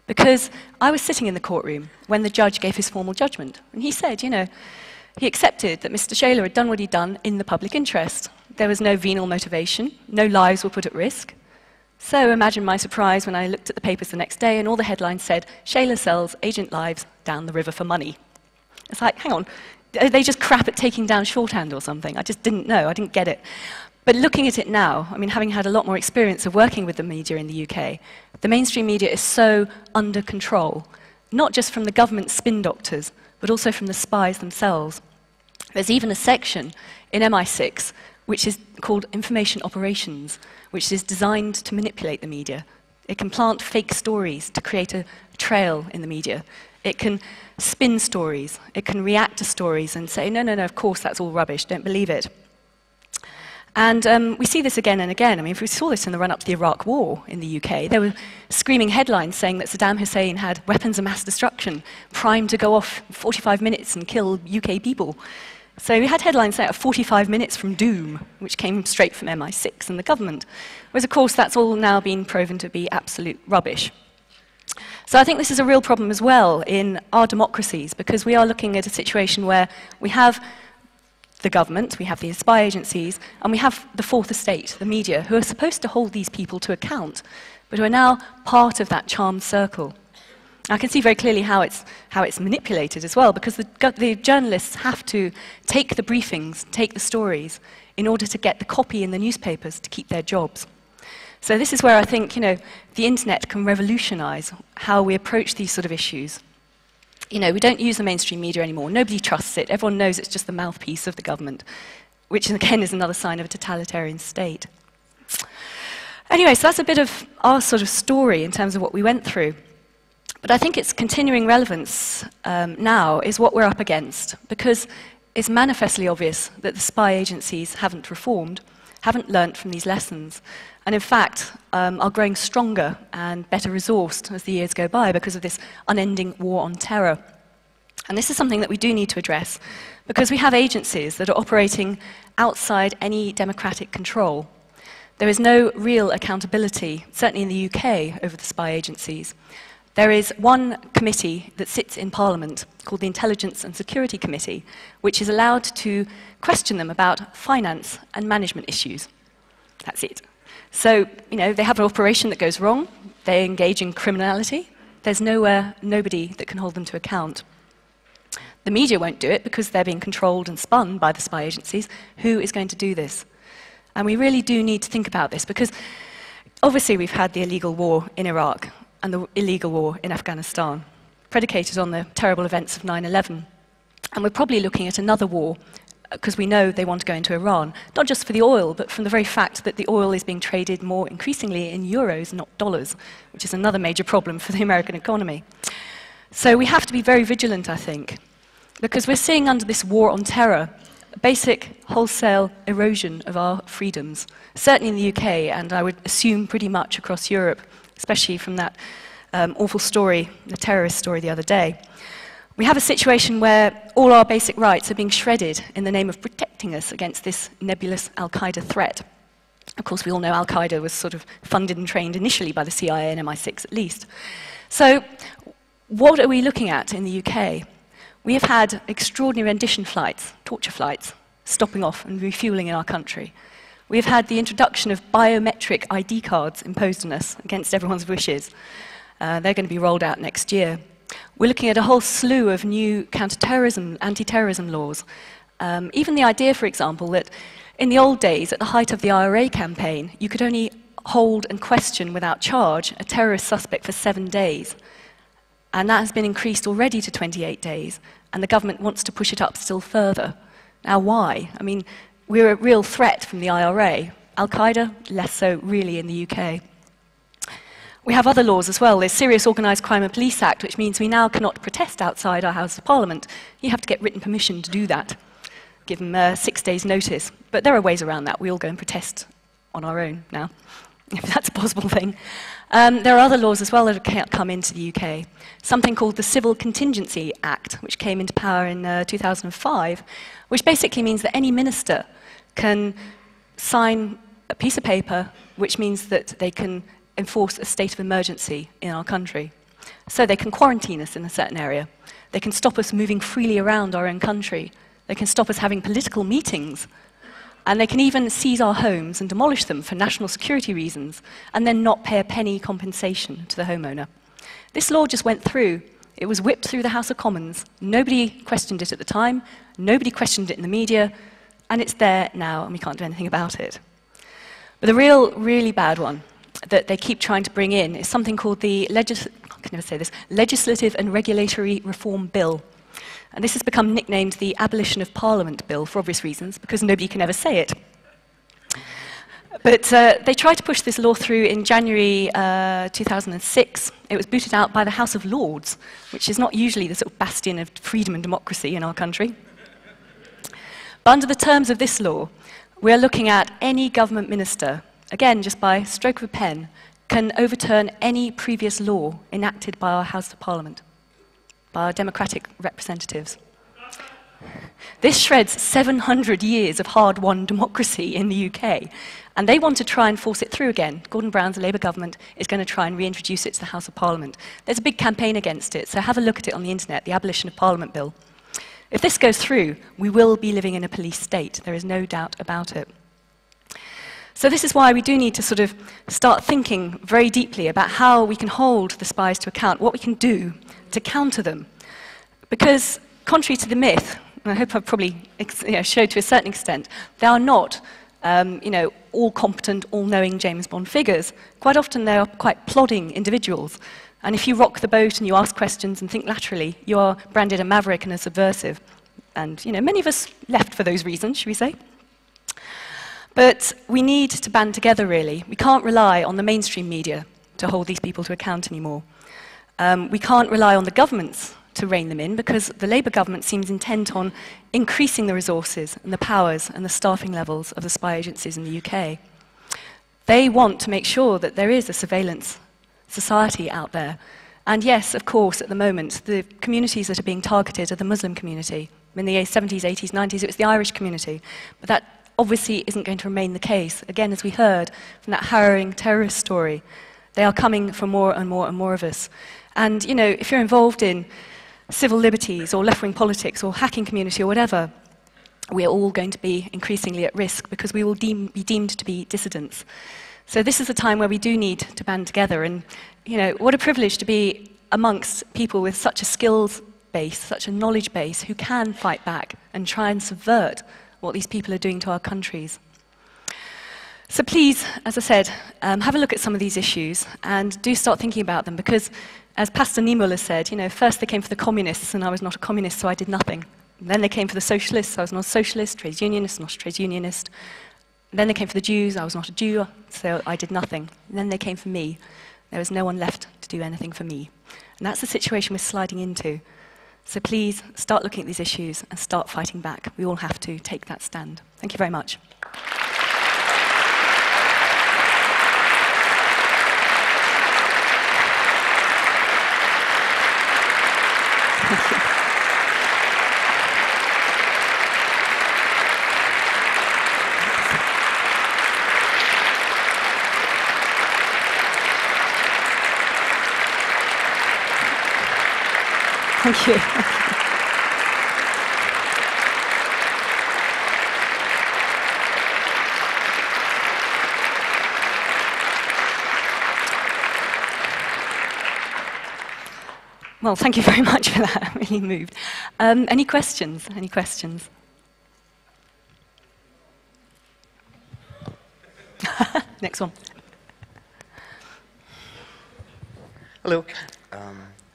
Because I was sitting in the courtroom when the judge gave his formal judgment, and he said, you know, he accepted that Mr. Shaler had done what he'd done in the public interest. There was no venal motivation, no lives were put at risk. So imagine my surprise when I looked at the papers the next day and all the headlines said, Shaler sells agent lives down the river for money. It's like, hang on, are they just crap at taking down shorthand or something? I just didn't know, I didn't get it. But looking at it now, I mean, having had a lot more experience of working with the media in the UK, the mainstream media is so under control, not just from the government spin doctors, but also from the spies themselves. There's even a section in MI6 which is called Information Operations, which is designed to manipulate the media. It can plant fake stories to create a trail in the media. It can spin stories. It can react to stories and say, no, no, no, of course that's all rubbish, don't believe it. And we see this again and again. I mean, if we saw this in the run-up to the Iraq War in the UK, there were screaming headlines saying that Saddam Hussein had weapons of mass destruction, primed to go off in 45 minutes and kill UK people. So we had headlines saying 45 minutes from doom, which came straight from MI6 and the government. Whereas, of course, that's all now been proven to be absolute rubbish. So I think this is a real problem as well in our democracies, because we are looking at a situation where we have the government, we have the spy agencies, and we have the fourth estate, the media, who are supposed to hold these people to account, but who are now part of that charmed circle. I can see very clearly how it's manipulated as well, because the journalists have to take the briefings, take the stories, in order to get the copy in the newspapers to keep their jobs. So this is where I think, you know, the internet can revolutionize how we approach these sort of issues. You know, we don't use the mainstream media anymore. Nobody trusts it. Everyone knows it's just the mouthpiece of the government, which again is another sign of a totalitarian state. Anyway, so that's a bit of our sort of story in terms of what we went through. But I think its continuing relevance now is what we're up against, because it's manifestly obvious that the spy agencies haven't reformed, haven't learnt from these lessons, and in fact are growing stronger and better resourced as the years go by because of this unending war on terror. And this is something that we do need to address, because we have agencies that are operating outside any democratic control. There is no real accountability, certainly in the UK, over the spy agencies. There is one committee that sits in Parliament called the Intelligence and Security Committee, which is allowed to question them about finance and management issues. That's it. So, you know, they have an operation that goes wrong, they engage in criminality, there's nobody that can hold them to account. The media won't do it because they're being controlled and spun by the spy agencies. Who is going to do this? And we really do need to think about this, because Obviously, we've had the illegal war in Iraq and the illegal war in Afghanistan, predicated on the terrible events of 9/11. And we're probably looking at another war, because we know they want to go into Iran, not just for the oil, but from the very fact that the oil is being traded more increasingly in euros, not dollars, which is another major problem for the American economy. So we have to be very vigilant, I think, because we're seeing under this war on terror a basic wholesale erosion of our freedoms, certainly in the UK, and I would assume pretty much across Europe, especially from that awful story, the terrorist story the other day. We have a situation where all our basic rights are being shredded in the name of protecting us against this nebulous Al-Qaeda threat. Of course, we all know Al-Qaeda was sort of funded and trained initially by the CIA and MI6 at least. So what are we looking at in the UK? We have had extraordinary rendition flights, torture flights, stopping off and refueling in our country. We have had the introduction of biometric ID cards imposed on us against everyone's wishes. They're going to be rolled out next year. We're looking at a whole slew of new counter-terrorism, anti-terrorism laws. Even the idea, for example, that in the old days, at the height of the IRA campaign, you could only hold and question without charge a terrorist suspect for 7 days. And that has been increased already to 28 days, and the government wants to push it up still further. Now, why? I mean, we're a real threat from the IRA. Al-Qaeda, less so really in the UK. We have other laws as well. There's Serious Organised Crime and Police Act, which means we now cannot protest outside our House of Parliament. You have to get written permission to do that, give them 6 days' notice. But there are ways around that. We all go and protest on our own now, if that's a possible thing. There are other laws as well that have come into the UK. Something called the Civil Contingency Act, which came into power in 2005, which basically means that any minister can sign a piece of paper which means that they can enforce a state of emergency in our country. So they can quarantine us in a certain area. They can stop us moving freely around our own country. They can stop us having political meetings. And they can even seize our homes and demolish them for national security reasons, and then not pay a penny compensation to the homeowner. This law just went through. It was whipped through the House of Commons. Nobody questioned it at the time. Nobody questioned it in the media. And it's there now, and we can't do anything about it. But the really bad one that they keep trying to bring in is something called the Legislative and Regulatory Reform Bill. And this has become nicknamed the Abolition of Parliament Bill for obvious reasons, because nobody can ever say it. But they tried to push this law through in January 2006. It was booted out by the House of Lords, which is not usually the sort of bastion of freedom and democracy in our country. But under the terms of this law, we are looking at any government minister, again, just by stroke of a pen, can overturn any previous law enacted by our House of Parliament, by our democratic representatives. This shreds 700 years of hard-won democracy in the UK, and they want to try and force it through again. Gordon Brown's Labour government is going to try and reintroduce it to the House of Parliament. There's a big campaign against it, so have a look at it on the internet, the Abolition of Parliament Bill. If this goes through, we will be living in a police state. There is no doubt about it. So this is why we do need to sort of start thinking very deeply about how we can hold the spies to account, what we can do to counter them. Because contrary to the myth, and I hope I've probably showed to a certain extent, they are not all competent, all-knowing James Bond figures. Quite often they are quite plodding individuals. And if you rock the boat and you ask questions and think laterally, you are branded a maverick and a subversive. And many of us left for those reasons, should we say. But we need to band together, really. We can't rely on the mainstream media to hold these people to account anymore. We can't rely on the governments to rein them in, because the Labour government seems intent on increasing the resources and the powers and the staffing levels of the spy agencies in the UK. They want to make sure that there is a surveillance society out there. And yes, of course, at the moment, the communities that are being targeted are the Muslim community. In the 70s, 80s, 90s, it was the Irish community. But that obviously isn't going to remain the case. Again, as we heard from that harrowing terrorist story, they are coming for more and more and more of us. And, if you're involved in civil liberties or left-wing politics or hacking community or whatever, we are all going to be increasingly at risk because we will be deemed to be dissidents. So this is a time where we do need to band together. And, what a privilege to be amongst people with such a skills base, such a knowledge base, who can fight back and try and subvert what these people are doing to our countries. So please, as I said, have a look at some of these issues and do start thinking about them because, as Pastor Niemöller said, you know, first they came for the communists and I was not a communist, so I did nothing. And then they came for the socialists, I was not a socialist, trade unionist, not a trade unionist. And then they came for the Jews, I was not a Jew, so I did nothing. And then they came for me. There was no one left to do anything for me. And that's the situation we're sliding into. So please start looking at these issues and start fighting back. We all have to take that stand. Thank you very much. Thank you. Thank you. Well, thank you very much for that. I'm really moved. Any questions? Any questions? Next one. Hello.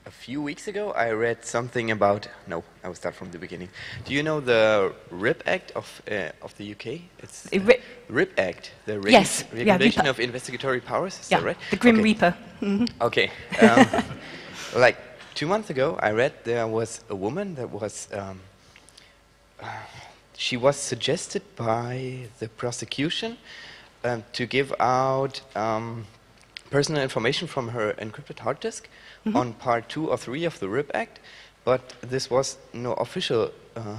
A few weeks ago, I read something about. No, I will start from the beginning. Do you know the RIP Act of the UK? It's RIP Act, the yes. Regulation of Investigatory Powers. Is that right? The Grim okay. Reaper. Mm-hmm. Okay. Like 2 months ago, I read there was a woman that was. She was suggested by the prosecution to give out personal information from her encrypted hard disk. Mm-hmm. On part 2 or 3 of the RIP Act, but this was no official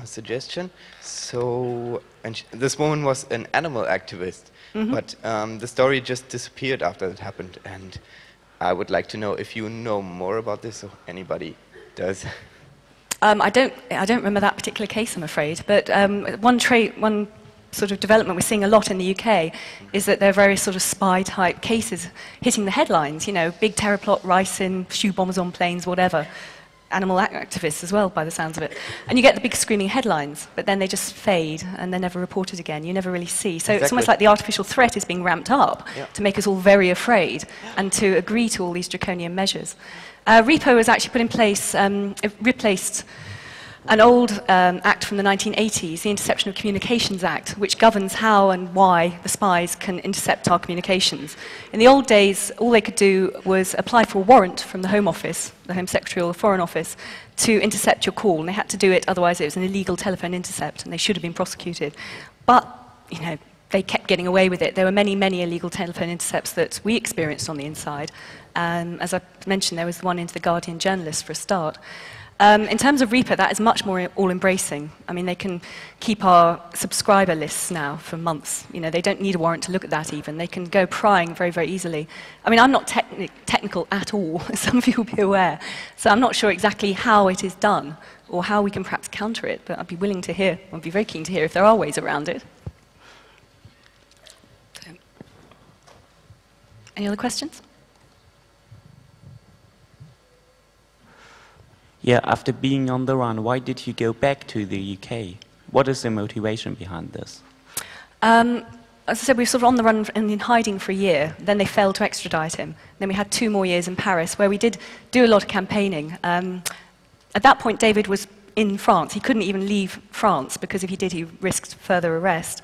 suggestion. So, and this woman was an animal activist, mm-hmm. but the story just disappeared after it happened. And I would like to know if you know more about this, or anybody does. I don't remember that particular case, I'm afraid. But one sort of development we're seeing a lot in the UK is that there are various sort of spy-type cases hitting the headlines, you know, big terror plot, ricin, shoe bombers on planes, whatever. Animal activists as well, by the sounds of it. And you get the big screaming headlines, but then they just fade and they're never reported again. You never really see. So It's almost like the artificial threat is being ramped up to make us all very afraid and to agree to all these draconian measures. REPO was actually put in place, it replaced an old act from the 1980s, the Interception of Communications Act, which governs how and why the spies can intercept our communications. In the old days, all they could do was apply for a warrant from the Home Office, the Home Secretary or the Foreign Office, to intercept your call, and they had to do it, otherwise it was an illegal telephone intercept, and they should have been prosecuted. But, you know, they kept getting away with it. There were many, many illegal telephone intercepts that we experienced on the inside. As I mentioned, there was one into the Guardian journalist for a start. In terms of Reaper, that is much more all-embracing. I mean, they can keep our subscriber lists now for months. You know, they don't need a warrant to look at that even. They can go prying very, very easily. I mean, I'm not technical at all, as some of you will be aware. So I'm not sure exactly how it is done or how we can perhaps counter it, but I'd be willing to hear, I'd be very keen to hear if there are ways around it. So, any other questions? Yeah, after being on the run, why did you go back to the UK? What is the motivation behind this? As I said, we were sort of on the run and in hiding for a year. Then they failed to extradite him. Then we had 2 more years in Paris, where we did do a lot of campaigning. At that point, David was in France. He couldn't even leave France, because if he did, he risked further arrest.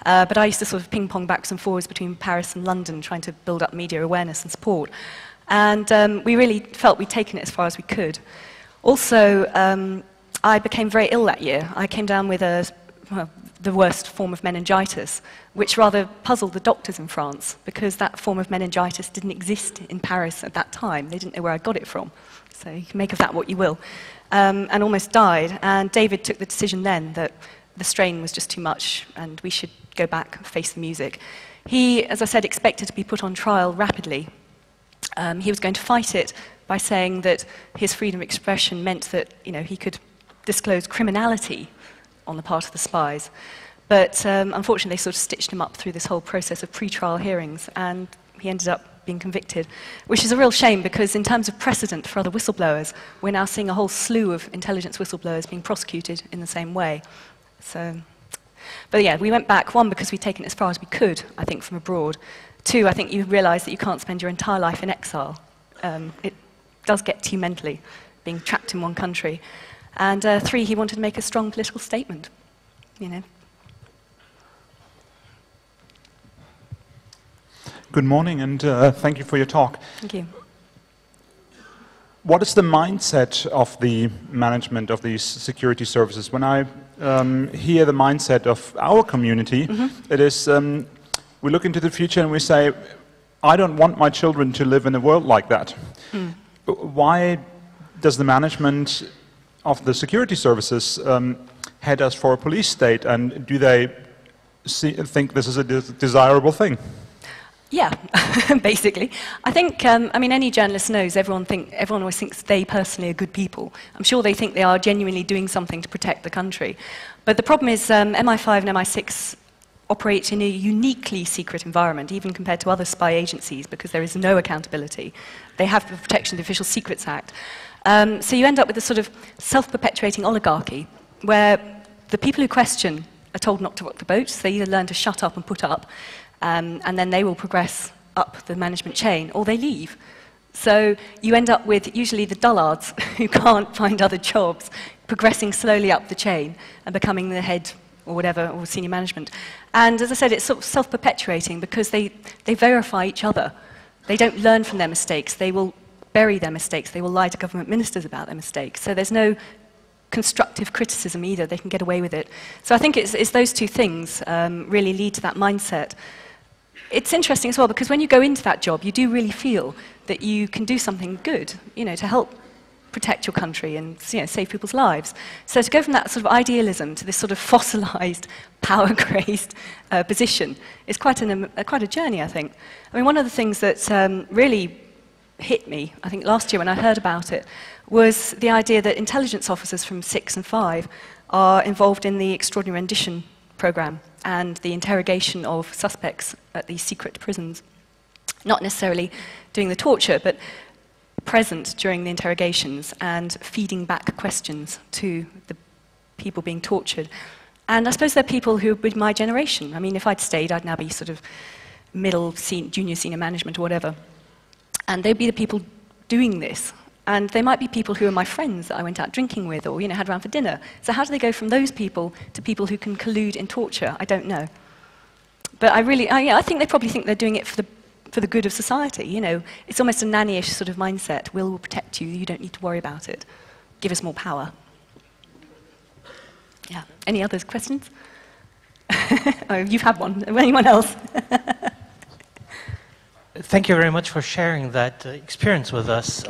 But I used to sort of ping-pong backwards and forwards between Paris and London, trying to build up media awareness and support. And we really felt we'd taken it as far as we could. Also, I became very ill that year. I came down with the worst form of meningitis, which rather puzzled the doctors in France, because that form of meningitis didn't exist in Paris at that time. They didn't know where I got it from. So you can make of that what you will. And almost died. And David took the decision then that the strain was just too much and we should go back and face the music. He, as I said, expected to be put on trial rapidly. He was going to fight it by saying that his freedom of expression meant that, you know, he could disclose criminality on the part of the spies. But unfortunately, they sort of stitched him up through this whole process of pre-trial hearings, and he ended up being convicted, which is a real shame, because in terms of precedent for other whistleblowers, we're now seeing a whole slew of intelligence whistleblowers being prosecuted in the same way. So But yeah, we went back, one, because we'd taken it as far as we could, I think, from abroad. Two, I think you realise that you can't spend your entire life in exile. It does get to you mentally, being trapped in one country. And three, he wanted to make a strong political statement, you know. Good morning, and thank you for your talk. Thank you. What is the mindset of the management of these security services? When I hear the mindset of our community, it is, we look into the future and we say, I don't want my children to live in a world like that. Why does the management of the security services head us for a police state, and do they think this is a desirable thing? Yeah, basically. I think, I mean, any journalist knows everyone always thinks they personally are good people. I'm sure they think they are genuinely doing something to protect the country. But the problem is MI5 and MI6 operate in a uniquely secret environment, even compared to other spy agencies, because there is no accountability. They have the Protection of the Official Secrets Act. So you end up with a sort of self-perpetuating oligarchy, where the people who question are told not to rock the boat, so they either learn to shut up and put up, and then they will progress up the management chain, or they leave. So you end up with usually the dullards who can't find other jobs, progressing slowly up the chain and becoming the head or whatever, or senior management. And as I said, it's sort of self-perpetuating because they verify each other. They don't learn from their mistakes. They will bury their mistakes. They will lie to government ministers about their mistakes. So there's no constructive criticism either. They can get away with it. So I think it's those two things really lead to that mindset. It's interesting as well, because when you go into that job, you do really feel that you can do something good, you know, to help protect your country and, you know, save people's lives. So to go from that sort of idealism to this sort of fossilized, power-crazed position is quite a journey, I think. I mean, one of the things that really hit me, I think last year when I heard about it, was the idea that intelligence officers from 6 and 5 are involved in the extraordinary rendition program and the interrogation of suspects at these secret prisons. Not necessarily doing the torture, but present during the interrogations and feeding back questions to the people being tortured. And I suppose they're people who would be my generation. I mean, if I'd stayed, I'd now be sort of junior senior management or whatever. And they'd be the people doing this. And they might be people who are my friends that I went out drinking with or, you know, had around for dinner. So how do they go from those people to people who can collude in torture? I don't know. But I think they probably think they're doing it for the good of society. You know, it's almost a nanny-ish sort of mindset. We'll protect you. You don't need to worry about it. Give us more power. Yeah. Any other questions? Oh, you've had one. Anyone else? Thank you very much for sharing that experience with us.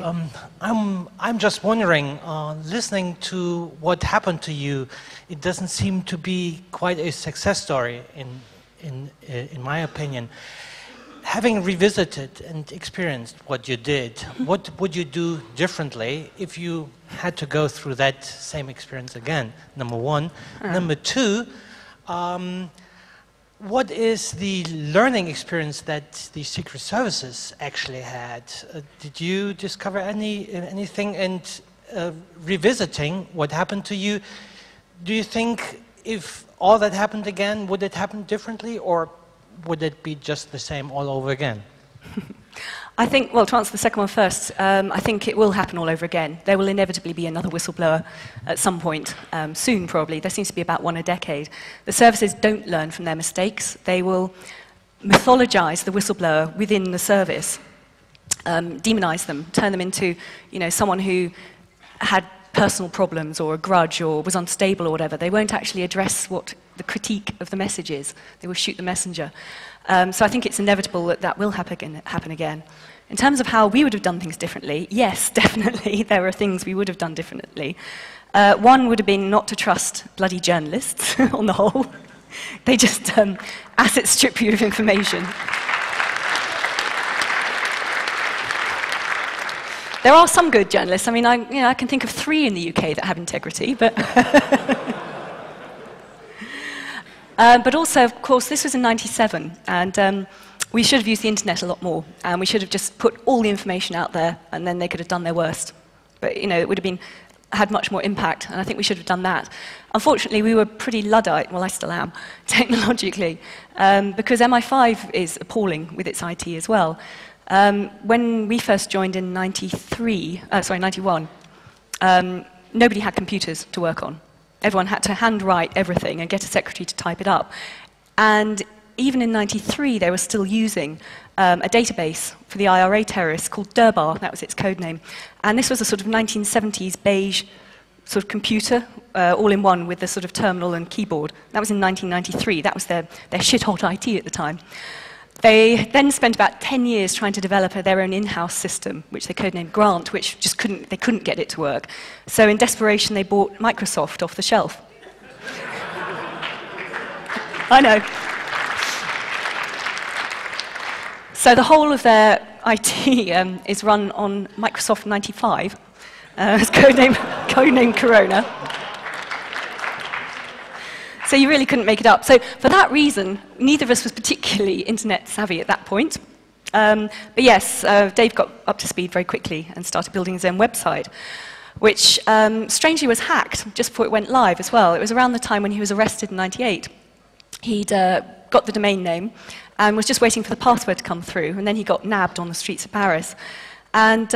I'm just wondering, listening to what happened to you, it doesn't seem to be quite a success story in my opinion. Having revisited and experienced what you did, what would you do differently if you had to go through that same experience again, number one? Number two, what is the learning experience that the Secret Services actually had? Did you discover anything? And revisiting what happened to you, do you think if all that happened again, would it happen differently, or would it be just the same all over again? I think, well, to answer the second one first, I think it will happen all over again. There will inevitably be another whistleblower at some point, soon probably. There seems to be about one a decade. The services don't learn from their mistakes. They will mythologize the whistleblower within the service, demonize them, turn them into, you know, someone who had personal problems or a grudge or was unstable or whatever. They won't actually address what the critique of the message is. They will shoot the messenger. So I think it's inevitable that that will happen again. In terms of how we would have done things differently, yes, definitely, there are things we would have done differently. One would have been not to trust bloody journalists, on the whole. They just asset strip you of information. There are some good journalists. I mean, I can think of 3 in the UK that have integrity, but... but also, of course, this was in '97, and we should have used the internet a lot more, and we should have just put all the information out there, and then they could have done their worst. But, you know, it would have been had much more impact, and I think we should have done that. Unfortunately, we were pretty Luddite, well, I still am, technologically, because MI5 is appalling with its IT as well. When we first joined in 91, nobody had computers to work on. Everyone had to handwrite everything and get a secretary to type it up. And even in 93, they were still using a database for the IRA terrorists called Durbar, that was its code name. And this was a sort of 1970s beige sort of computer, all in one with the sort of terminal and keyboard. That was in 1993. That was their shit-hot IT at the time. They then spent about 10 years trying to develop their own in-house system, which they codenamed Grant, which just they couldn't get it to work. So in desperation, they bought Microsoft off the shelf. I know. So the whole of their IT is run on Microsoft 95, it's codename Corona. So you really couldn't make it up. So for that reason, neither of us was particularly internet savvy at that point. But yes, Dave got up to speed very quickly and started building his own website, which strangely was hacked just before it went live as well. It was around the time when he was arrested in 98. He'd got the domain name and was just waiting for the password to come through, and then he got nabbed on the streets of Paris. And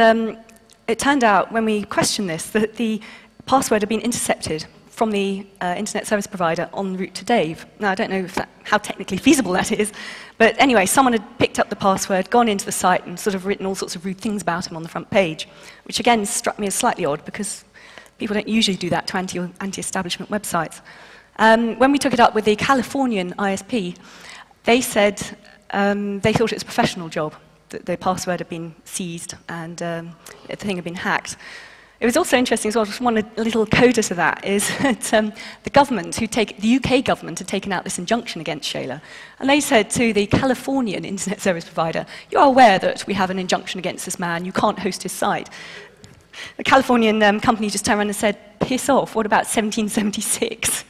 it turned out, when we questioned this, that the password had been intercepted from the internet service provider en route to Dave. Now, I don't know how technically feasible that is, but anyway, someone had picked up the password, gone into the site, and sort of written all sorts of rude things about him on the front page, which again struck me as slightly odd, because people don't usually do that to anti-establishment websites. When we took it up with the Californian ISP, they said they thought it was a professional job, that their password had been seized and the thing had been hacked. It was also interesting as well, just one little coda to that, is that the government, the UK government had taken out this injunction against Shayla, and they said to the Californian internet service provider, you are aware that we have an injunction against this man, you can't host his site. The Californian company just turned around and said, piss off, what about 1776?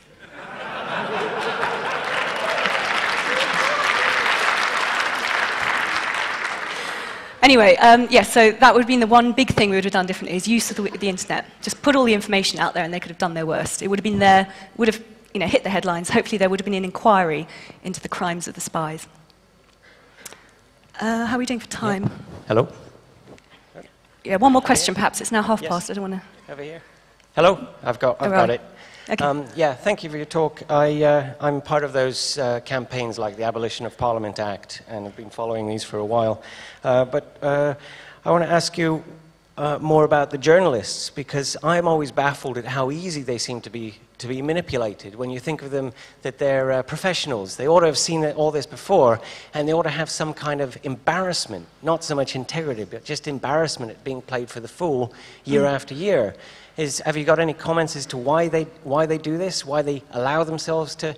Anyway, yes, so that would have been the one big thing we would have done differently, is use of the internet. Just put all the information out there and they could have done their worst. It would have been there, would have hit the headlines. Hopefully there would have been an inquiry into the crimes of the spies. How are we doing for time? Yeah. Hello? Yeah, one more question perhaps. It's now half past. I don't want to... Over here. Hello? I've got it. Okay. Yeah, thank you for your talk. I'm part of those campaigns like the Abolition of Parliament Act, and I've been following these for a while. But I want to ask you more about the journalists, because I'm always baffled at how easy they seem to be manipulated. When you think of them, that they're professionals, they ought to have seen all this before, and they ought to have some kind of embarrassment, not so much integrity, but just embarrassment at being played for the fool year after year. Have you got any comments as to why they do this, why they allow themselves to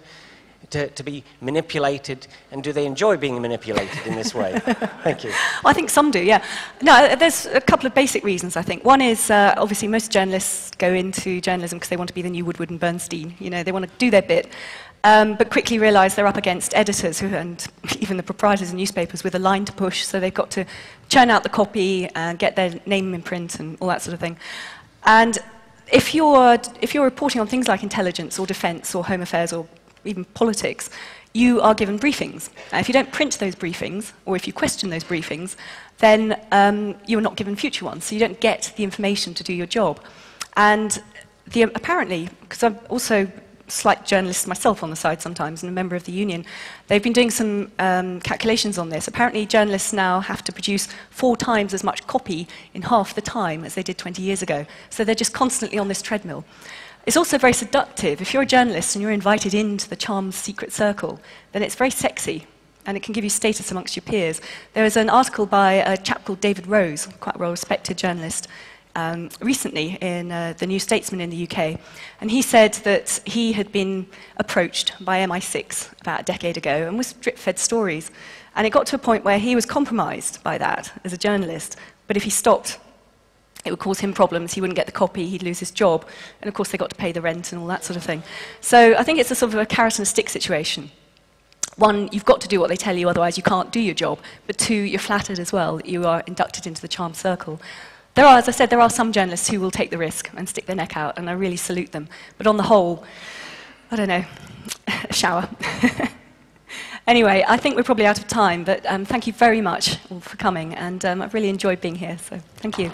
be manipulated, and do they enjoy being manipulated in this way? Thank you. I think some do, yeah. No, there's a couple of basic reasons, I think. One is, obviously, most journalists go into journalism because they want to be the new Woodward and Bernstein. They want to do their bit, but quickly realise they're up against editors and even the proprietors of newspapers with a line to push, so they've got to churn out the copy and get their name in print and all that sort of thing. And if you're reporting on things like intelligence or defence or home affairs or even politics, you are given briefings. And if you don't print those briefings, or if you question those briefings, then you're not given future ones, so you don't get the information to do your job. And apparently, because I'm also a slight journalist myself on the side sometimes and a member of the union, they've been doing some calculations on this. Apparently journalists now have to produce 4 times as much copy in half the time as they did 20 years ago. So they're just constantly on this treadmill. It's also very seductive. If you're a journalist and you're invited into the Charms secret circle, then it's very sexy, and it can give you status amongst your peers. There was an article by a chap called David Rose, quite a well-respected journalist, recently in the New Statesman in the UK, and he said that he had been approached by MI6 about a decade ago and was drip-fed stories, and it got to a point where he was compromised by that as a journalist, but if he stopped, it would cause him problems, he wouldn't get the copy, he'd lose his job, and of course they got to pay the rent and all that sort of thing. So I think it's a sort of a carrot and a stick situation. One, you've got to do what they tell you, otherwise you can't do your job, but 2, you're flattered as well that you are inducted into the Charm circle. There are, as I said, there are some journalists who will take the risk and stick their neck out, and I really salute them. But on the whole, I don't know, a shower. Anyway, I think we're probably out of time, but thank you very much all for coming, and I've really enjoyed being here, so thank you.